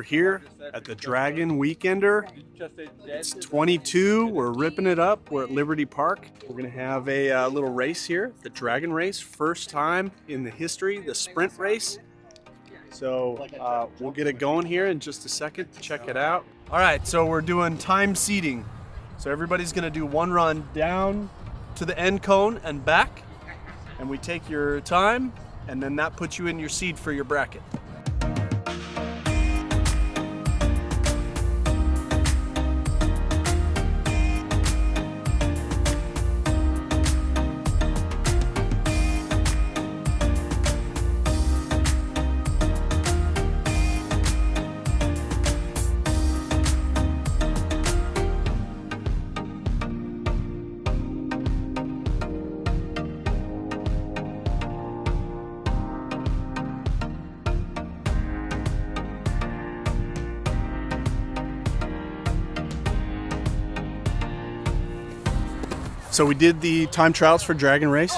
We're here at the Dragan Weekender. It's 22. We're ripping it up. We're at Liberty Park. We're gonna have a little race here, the Dragan Race. First time in the history, the sprint race. So we'll get it going here in just a second. Check it out. All right, so we're doing time seating. So everybody's gonna do one run down to the end cone and back. And we take your time, and then that puts you in your seed for your bracket. So we did the time trials for Dragan Race,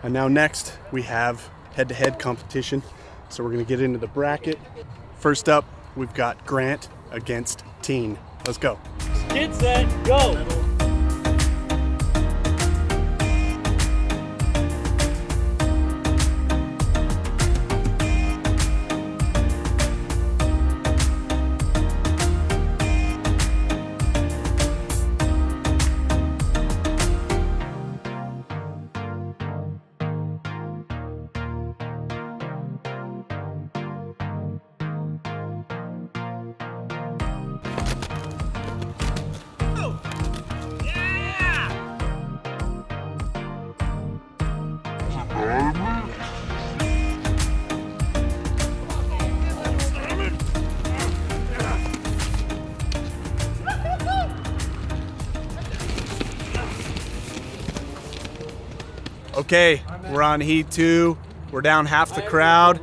and now next we have head-to-head competition. So we're gonna get into the bracket. First up, we've got Grant against Teen. Let's go. Get set, go! Okay, we're on heat 2. We're down half the crowd.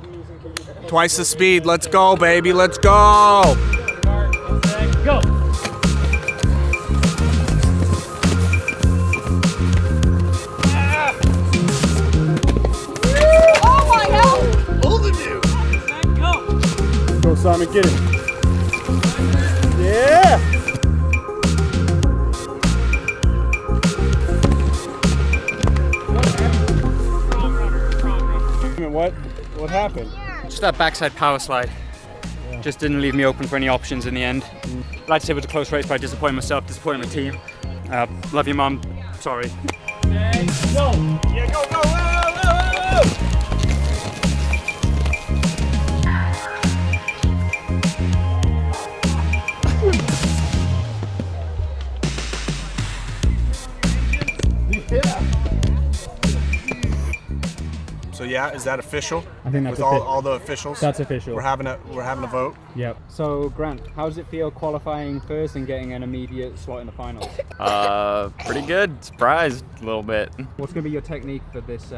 Twice the speed. Let's go, baby. Let's go. Go! Oh my God! Holding you. Go! Go, Simon, get it. Yeah. What happened? Just that backside power slide. Just didn't leave me open for any options in the end. I'd like to say it was a close race, but I disappointed myself, disappointed my team. Love you, Mom. Sorry. Okay, go! Yeah, go, go, whoa, whoa, So yeah, is that official? I think that's with all the officials. That's official. We're having a vote. Yep. So, Grant, how does it feel qualifying first and getting an immediate slot in the finals? Pretty good. Surprised a little bit. What's going to be your technique for this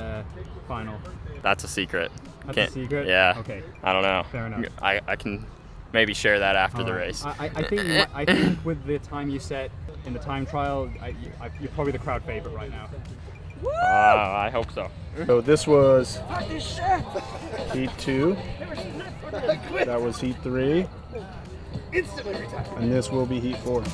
final? That's a secret. That's a secret? Yeah. Okay. I don't know. Fair enough. I can maybe share that after All the right. race. I think with the time you set in the time trial, you're probably the crowd favorite right now. I hope so. So this was heat 2. That was heat 3. And this will be heat 4.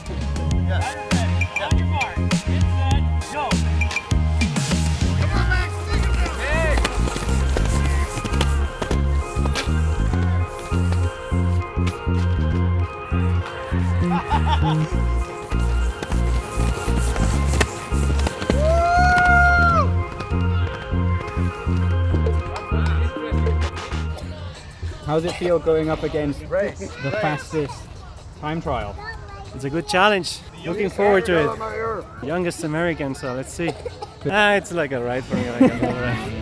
How does it feel going up against the fastest time trial? It's a good challenge. Looking forward to it. Youngest American, so let's see. It's like a ride for me. Like another ride.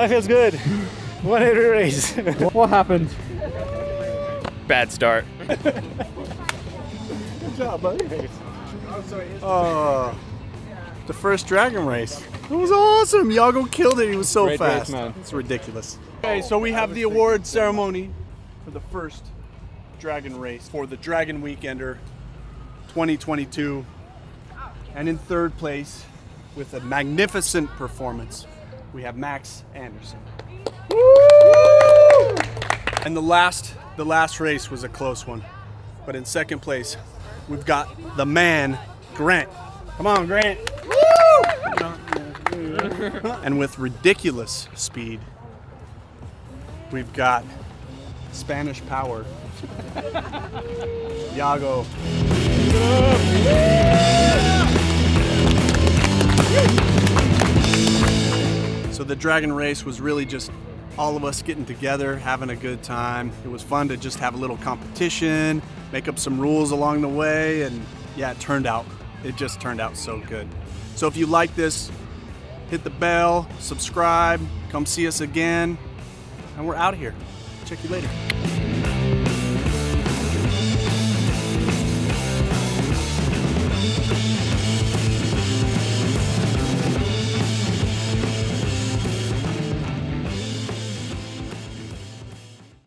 That feels good. One every race. What happened? Bad start. Good job, buddy. Oh, the first Dragan race. It was awesome. Yago killed it. He was so Great fast. race, man. It's ridiculous. Okay, so we have the award ceremony for the first Dragan race for the Dragan Weekender 2022. And in third place, with a magnificent performance, we have Max Anderson. And the last race was a close one. But in second place, we've got the man, Grant. Come on, Grant. And with ridiculous speed, we've got Spanish power, Yago. So the Dragan race was really just all of us getting together, having a good time. It was fun to just have a little competition, make up some rules along the way, and yeah, it just turned out so good. So if you like this, hit the bell, subscribe, come see us again, and we're out of here. Check you later.